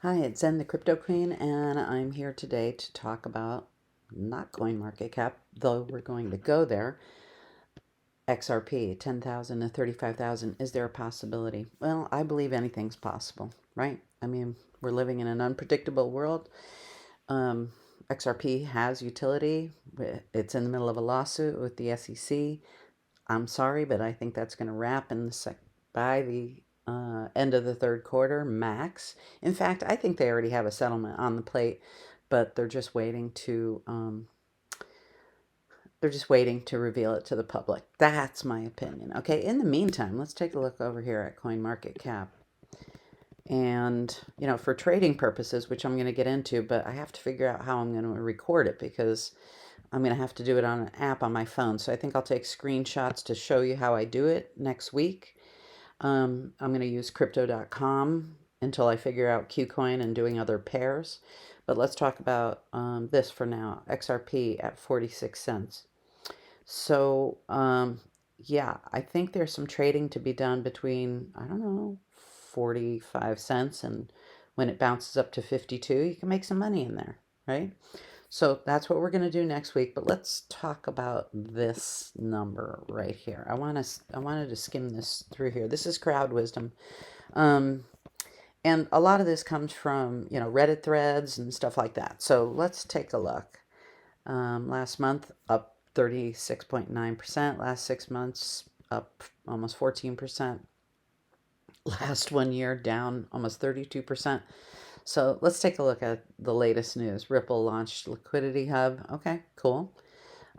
Hi, it's Zen the Crypto Queen, and I'm here today to talk about not CoinMarketCap, though we're going to go there. XRP, 10,000 to 35,000. Is there a possibility? Well, I believe anything's possible, right? I mean, we're living in an unpredictable world. XRP has utility. It's in the middle of a lawsuit with the SEC. I'm sorry, but I think that's going to wrap by the end of the third quarter max. In fact, I think they already have a settlement on the plate, but they're just waiting to reveal it to the public. That's my opinion. Okay, in the meantime, let's take a look over here at CoinMarketCap. And, for trading purposes, which I'm going to get into, but I have to figure out how I'm going to record it because I'm going to have to do it on an app on my phone. So I think I'll take screenshots to show you how I do it next week. I'm going to use crypto.com until I figure out KuCoin and doing other pairs. But let's talk about this for now. XRP at 46 cents. So, yeah, I think there's some trading to be done between, I don't know, 45 cents, and when it bounces up to 52, you can make some money in there, right? So that's what we're going to do next week, but let's talk about this number right here. I wanted to skim this through here. This is crowd wisdom. And a lot of this comes from, Reddit threads and stuff like that. So let's take a look. Last month up 36.9%, last 6 months up almost 14%. Last 1 year down almost 32%. So let's take a look at the latest news. Ripple launched Liquidity Hub. Okay, cool.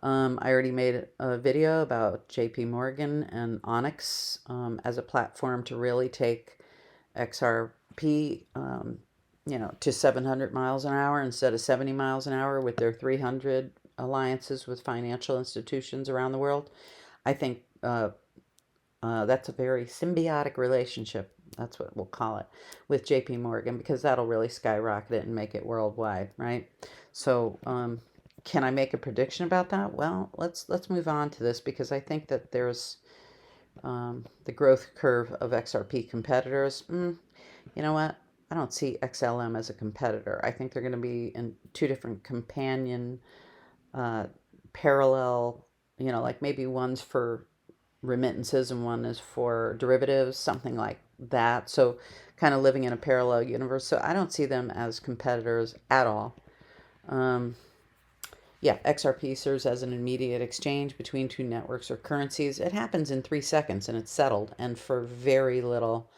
I already made a video about JP Morgan and Onyx as a platform to really take XRP, to 700 miles an hour instead of 70 miles an hour with their 300 alliances with financial institutions around the world. I think that's a very symbiotic relationship. That's what we'll call it with JP Morgan, because that'll really skyrocket it and make it worldwide, right? So, can I make a prediction about that? Well, let's move on to this, because I think that there's the growth curve of XRP competitors. You know what? I don't see XLM as a competitor. I think they're going to be in two different companion, parallel, like maybe one's for remittances and one is for derivatives, something like that. So kind of living in a parallel universe. So I don't see them as competitors at all. Yeah, XRP serves as an immediate exchange between two networks or currencies. It happens in 3 seconds and it's settled, and for very little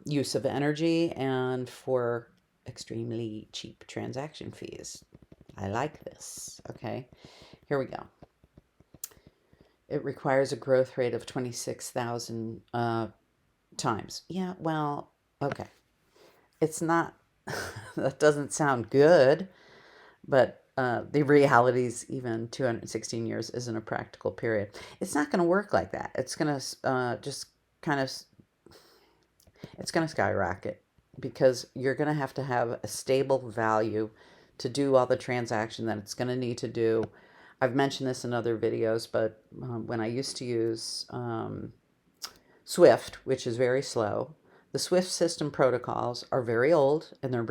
use of energy and for extremely cheap transaction fees. I like this. Okay, here we go. It requires a growth rate of 26,000 times. Yeah, well, okay. It's not, that doesn't sound good, but the reality is even 216 years isn't a practical period. It's not going to work like that. It's going to just kind of, it's going to skyrocket, because you're going to have a stable value to do all the transaction that it's going to need to do. I've mentioned this in other videos, but when I used to use Swift, which is very slow, the Swift system protocols are very old, and they're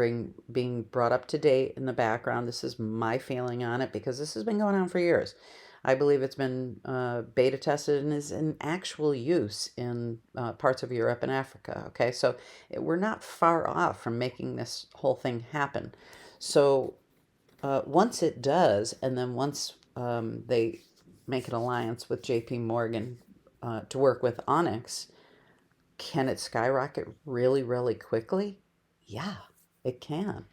being brought up to date in the background. This is my feeling on it, because this has been going on for years. I believe it's been beta tested and is in actual use in parts of Europe and Africa. Okay, so we're not far off from making this whole thing happen. So once it does, and then once they make an alliance with JP Morgan to work with Onyx, can it skyrocket really, really quickly? Yeah, it can.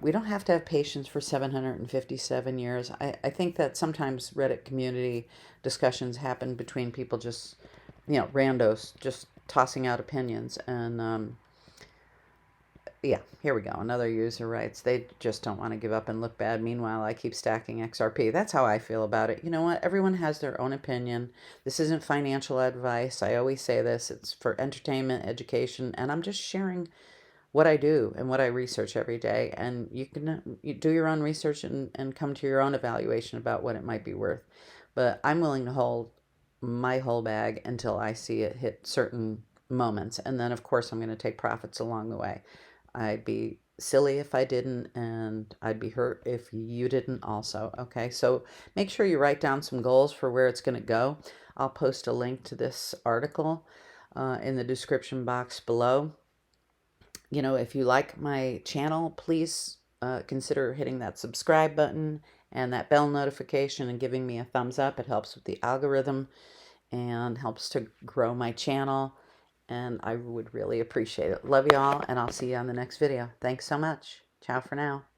We don't have to have patience for 757 years. I think that sometimes Reddit community discussions happen between people just, randos, just tossing out opinions. And yeah, here we go. Another user writes, they just don't want to give up and look bad. Meanwhile, I keep stacking XRP. That's how I feel about it. You know what? Everyone has their own opinion. This isn't financial advice. I always say this. It's for entertainment, education, and I'm just sharing what I do and what I research every day. And you do your own research and come to your own evaluation about what it might be worth. But I'm willing to hold my whole bag until I see it hit certain moments. And then, of course, I'm going to take profits along the way. I'd be silly if I didn't, and I'd be hurt if you didn't also. Okay, so make sure you write down some goals for where it's going to go. I'll post a link to this article in the description box below. You know, if you like my channel, please consider hitting that subscribe button and that bell notification and giving me a thumbs up. It helps with the algorithm and helps to grow my channel, and I would really appreciate it. Love you all, and I'll see you on the next video. Thanks so much. Ciao for now.